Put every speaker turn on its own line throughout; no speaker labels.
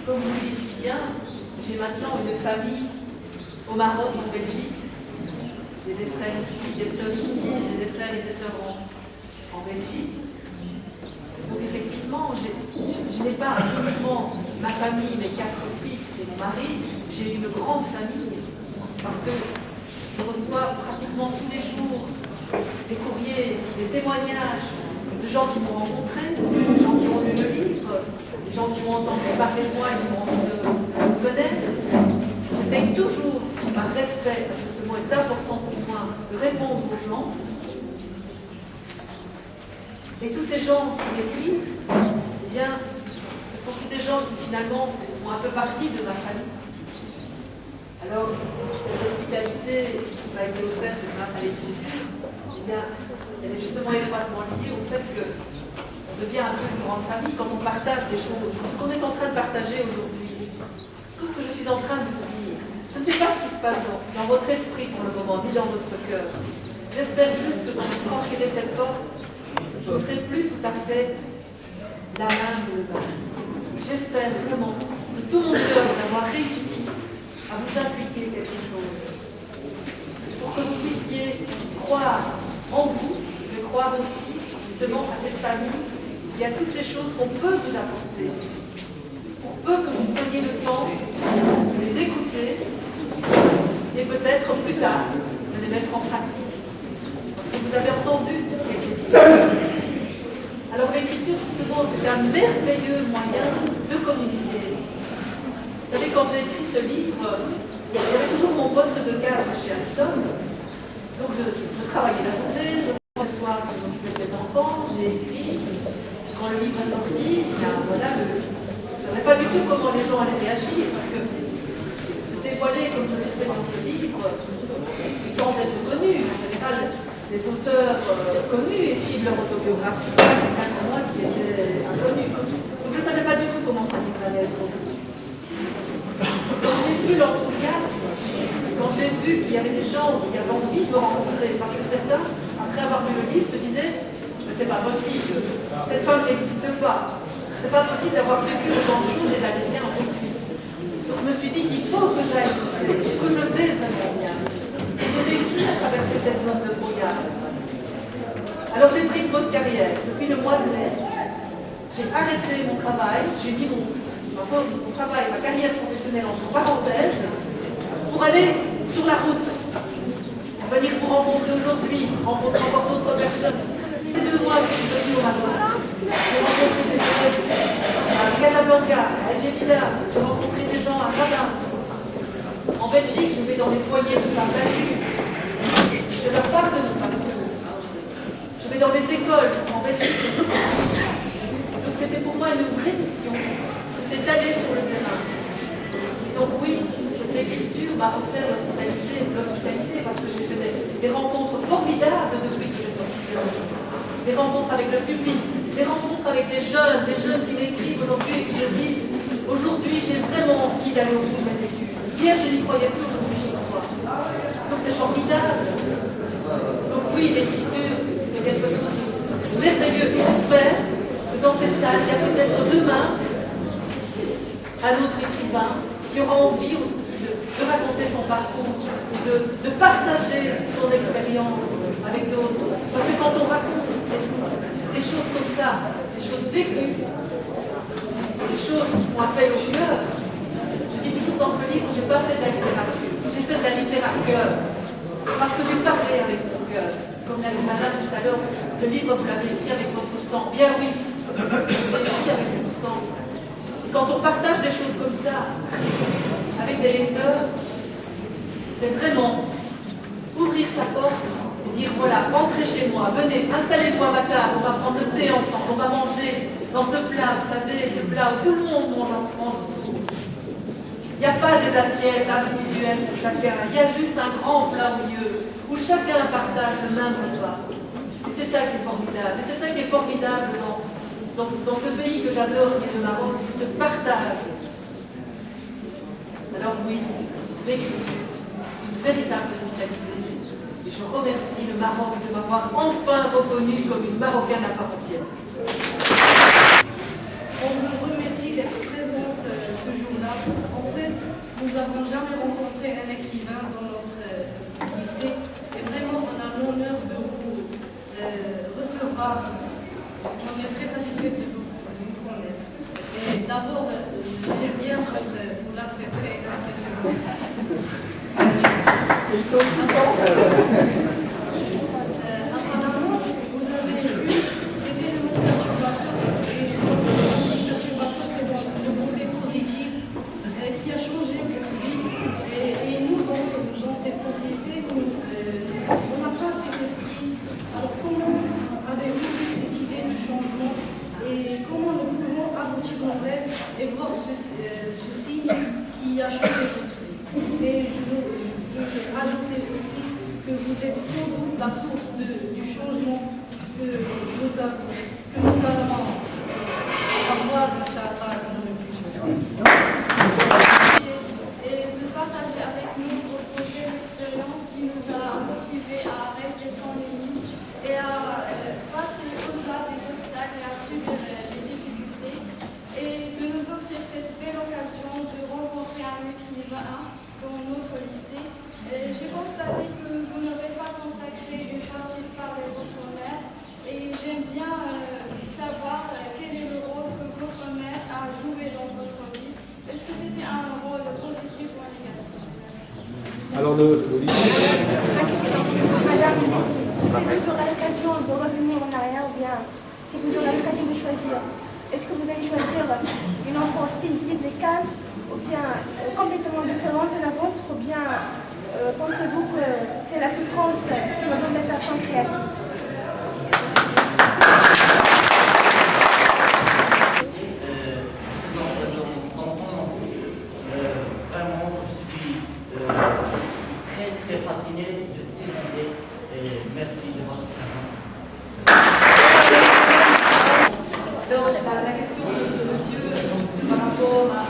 comme vous le dites si bien, j'ai maintenant une famille au Maroc, en Belgique. J'ai des frères ici, des sœurs ici, j'ai des frères et des sœurs en Belgique. Donc effectivement, je n'ai pas uniquement ma famille, mes 4 fils et mon mari, j'ai une grande famille. Parce que je reçois pratiquement tous les jours des courriers, des témoignages de gens qui m'ont rencontré, des gens qui ont lu le livre, des gens qui m'ont entendu parler de moi et qui m'ont envie de me connaître. J'essaie toujours, par respect, parce que ce mot est important pour moi, de répondre aux gens. Et tous ces gens qui m'écrivent, eh bien, ce sont tous des gens qui finalement font un peu partie de ma famille. Alors, cette hospitalité qui m'a été offerte grâce à l'écriture, eh bien, elle est justement étroitement liée au fait qu'on devient un peu une grande famille quand on partage des choses. Ce qu'on est en train de partager aujourd'hui, tout ce que je suis en train de vous dire, je ne sais pas ce qui se passe dans votre esprit pour le moment, ni dans votre cœur. J'espère juste que quand vous franchirez cette porte, je ne serai plus tout à fait la main ou le bas. J'espère vraiment de tout mon cœur d'avoir réussi à vous impliquer quelque chose pour que vous puissiez croire en vous, mais croire aussi justement à cette famille et à toutes ces choses qu'on peut vous apporter, pour peu que vous preniez le temps de les écouter et peut-être plus tard de les mettre en pratique, parce que vous avez entendu quelque chose. Alors l'écriture justement c'est un merveilleux moyen de communiquer. Vous savez, quand j'ai écrit ce livre, j'avais toujours mon poste de cadre chez Alstom. Donc je travaillais la journée, le soir je m'occupais des enfants, j'ai écrit. Quand le livre est sorti, voilà, je ne savais pas du tout comment les gens allaient réagir, parce que se dévoiler comme je l'ai fait dans ce livre, sans être connu, en général, des auteurs connus écrivent leur autobiographie, quelqu'un comme moi qui était inconnu. Donc je ne savais pas du tout comment ça allait être reçu. Quand j'ai vu l'enthousiasme, quand j'ai vu qu'il y avait des gens qui avaient envie de me rencontrer, parce que certains, après avoir lu le livre, se disaient « mais c'est pas possible, cette femme n'existe pas, c'est pas possible d'avoir vécu autant de choses et d'aller bien aujourd'hui ». Donc je me suis dit il faut que j'aille, que je vais vraiment bien. J'ai réussi à traverser cette zone de brouillard. Alors j'ai pris une fausse carrière. Depuis le mois de mai, j'ai arrêté mon travail, j'ai mis mon travail, ma carrière professionnelle entre parenthèses, pour aller sur la route, pour venir vous rencontrer aujourd'hui, rencontrer encore d'autres personnes. Les 2 mois que je suis venue au Maroc, j'ai rencontré des gens à Casablanca, à Algérie, j'ai rencontré des gens à Rabat. En Belgique, je vais dans les foyers de femmes battues, je leur parle de mon parcours. Je vais dans les écoles en Belgique. Donc c'était pour moi une vraie mission. C'est d'aller sur le terrain. Donc oui, cette écriture m'a offert l'hospitalité parce que j'ai fait des rencontres formidables depuis que j'ai sorti ce livre. Des rencontres avec le public, des rencontres avec des jeunes qui m'écrivent aujourd'hui et qui me disent « Aujourd'hui, j'ai vraiment envie d'aller au bout de mes études. Hier, je n'y croyais plus, aujourd'hui, j'y crois. » Donc c'est formidable. Donc oui, l'écriture, c'est quelque chose de merveilleux. Et j'espère que dans cette salle, il y a peut-être demain un autre écrivain qui aura envie aussi de raconter son parcours, de partager son expérience avec d'autres. Parce que quand on raconte des choses comme ça, des choses vécues, des choses qui font appel au cœur, je dis toujours dans ce livre, je n'ai pas fait de la littérature, j'ai fait de la littérature parce que j'ai parlé avec mon cœur. Comme l'a dit madame tout à l'heure, ce livre, vous l'avez écrit avec votre sang. Bien oui, vous l'avez écrit avec votre sang. Quand on partage des choses comme ça avec des lecteurs, c'est vraiment ouvrir sa porte et dire voilà, entrez chez moi, venez, installez-vous à ma table, on va prendre le thé ensemble, on va manger dans ce plat, vous savez, ce plat où tout le monde mange autour. Il n'y a pas des assiettes individuelles pour chacun, il y a juste un grand plat au milieu où chacun partage le même repas. Et c'est ça qui est formidable, et c'est ça qui est formidable dans ce pays que j'adore, qui est le Maroc, c'est ce partage. Alors oui, l'écriture, une véritable hospitalité. Et je remercie le Maroc de m'avoir enfin reconnue comme une Marocaine à part entière.
On vous remercie d'être présente ce nous n'avons jamais rencontré un écrivain dans notre lycée. Et vraiment, on a l'honneur de vous recevoir. On est très satisfait de vous connaître. Et d'abord, j'aime bien votre foulard, c'est très impressionnant. Apparemment, vous avez vu, c'était le monde perturbateur. Et le monde perturbateur, c'est donc le côté positif qui a changé votre vie. Et nous, dans cette société, on n'a pas cet esprit. Alors, comment avez-vous eu cette idée du changement et comment nous pouvons aboutir nos rêves et voir ce signe qui a changé votre vie? Et je veux rajouter aussi que vous êtes sans doute la source du changement que nous allons avoir, Inch'Allah, dans le futur.
Et de partager avec nous votre belle expérience qui nous a motivés à rêver sans limite et à passer au-delà des obstacles et à subir les difficultés et de nous offrir cette belle occasion de rencontrer un écrivain dans notre lycée. J'ai constaté que vous n'avez pas consacré une partie de parler de votre mère et j'aime bien savoir quel est le rôle que votre mère a joué dans votre vie. Est-ce que c'était un rôle positif ou négatif? Merci.
Alors le lycée.
Ma question, Madame Betty, si vous aurez l'occasion de revenir en arrière ou bien si vous aurez l'occasion de choisir, est-ce que vous allez choisir une enfance paisible et calme ou bien complètement différente de la vôtre ou bien pensez-vous que c'est la souffrance qui va donner des personnes créatives?
Vraiment, je suis très fasciné de tes idées et merci de votre présence.
Alors, la question de monsieur par rapport à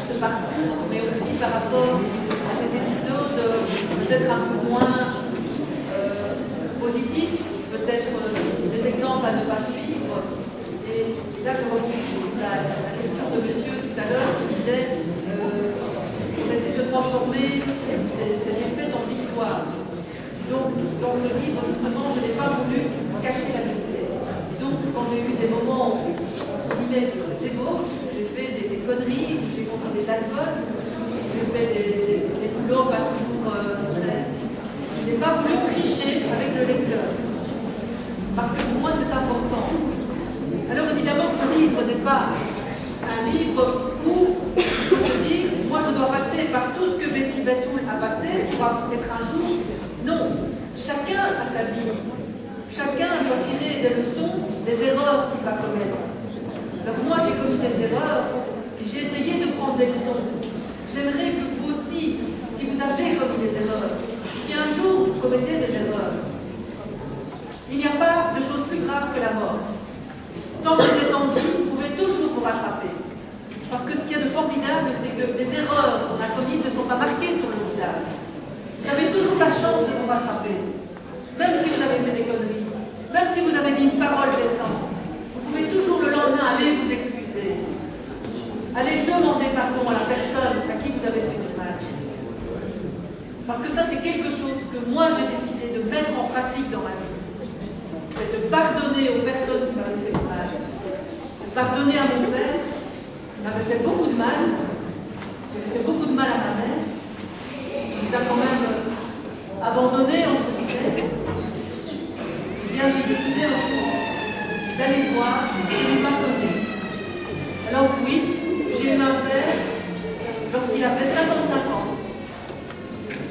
ce parcours, mais aussi par rapport à des épisodes peut-être un peu moins positifs, peut-être des exemples à ne pas suivre. Et là, je rebondis sur la question de monsieur tout à l'heure qui disait qu'on essaie de transformer ces défaites en victoire. Donc, dans ce livre, justement, je n'ai pas voulu cacher la vérité. Disons que quand j'ai eu des moments où il est débauche, j'ai fait des conneries, où j'ai consommé de l'alcool, j'ai fait des boulots pas toujours vrais. Je n'ai pas voulu tricher avec le lecteur. Parce que pour moi, c'est important. Alors évidemment, ce livre n'est pas un livre où il faut se dire, moi je dois passer par tout ce que Betty Betoul a passé pour être un jour. Non, chacun a sa vie. Chacun doit tirer des leçons des erreurs qu'il va commettre. Donc moi j'ai commis des erreurs et j'ai essayé de prendre des leçons. J'aimerais que vous aussi, si vous avez commis des erreurs, si un jour vous commettez des erreurs, il n'y a pas de chose plus grave que la mort. Tant que vous êtes en vie, vous pouvez toujours vous rattraper. Parce que ce qu'il y a de formidable, c'est que les erreurs qu'on a commises ne sont pas marquées sur le visage. Vous avez toujours la chance de vous rattraper. Même si vous avez fait des conneries, même si vous avez dit une parole blessante, vous pouvez toujours le lendemain aller vous excuser. Allez demander pardon à la personne à qui vous avez fait du mal. Parce que ça, c'est quelque chose que moi j'ai décidé de mettre en pratique dans ma vie. C'est de pardonner aux personnes qui m'avaient fait du mal. De pardonner à mon père, qui m'avait fait beaucoup de mal, qui avait fait beaucoup de mal à ma mère, qui nous a quand même abandonnés entre guillemets. Eh bien, j'ai décidé un jour d'aller voir et de lui pardonner. Alors oui, j'ai eu un père lorsqu'il a fait 55 ans.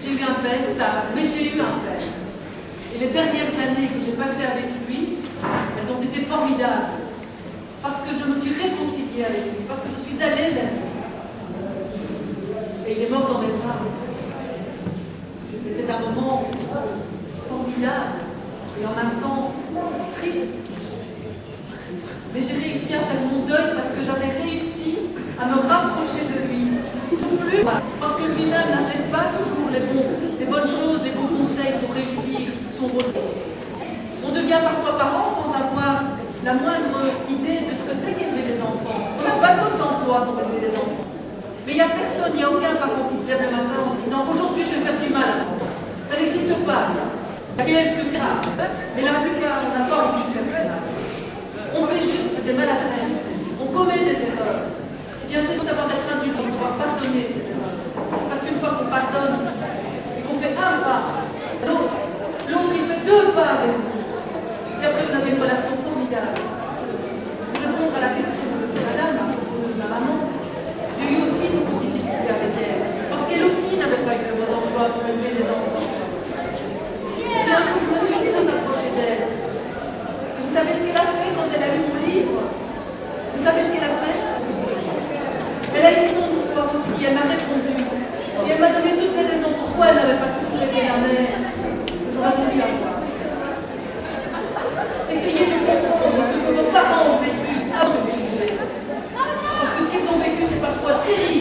J'ai eu un père tard, mais j'ai eu un père. Et les dernières années que j'ai passées avec lui, elles ont été formidables. Parce que je me suis réconciliée avec lui, parce que je suis allée vers lui. Et il est mort dans mes bras. C'était un moment formidable et en même temps triste. Mais j'ai réussi à faire mon deuil parce que j'avais réussi à me rapprocher de lui. Plus parce que lui-même n'avait pas toujours les bonnes choses, les bons conseils pour réussir son rôle. On devient parfois parent sans avoir la moindre idée de ce que c'est qu'élever des enfants. On n'a pas beaucoup d'emploi pour élever des enfants. Mais il n'y a personne, il n'y a aucun parent qui se lève le matin en disant aujourd'hui je vais faire du mal à l'enfant. Ça n'existe pas, ça. Il y a quelques cas, mais la plupart, on n'a pas envie de faire du mal. On fait juste des maladresses, on commet des erreurs. Eh bien, c'est savoir être indulgent, pouvoir pardonner ces erreurs. Parce qu'une fois qu'on pardonne et qu'on fait un pas, l'autre il fait deux pas avec vous. Et après, vous avez une relation formidable. Pour répondre à la question de madame, à propos de ma maman, j'ai eu aussi beaucoup de difficultés avec elle. Parce qu'elle aussi n'avait pas eu le bon emploi pour élever les enfants. Et un jour, je me suis très approchée d'elle. Vous savez ce qu'elle a fait quand elle a lu mon livre? Vous savez ce qu'elle a fait? Elle a écrit son histoire aussi, elle m'a répondu. Et elle m'a donné toutes les raisons pourquoi elle n'avait pas toujours été la mère que j'aurais voulu avoir. Essayez de comprendre ce que vos parents ont vécu avant de juger. Parce que ce qu'ils ont vécu, c'est parfois terrible.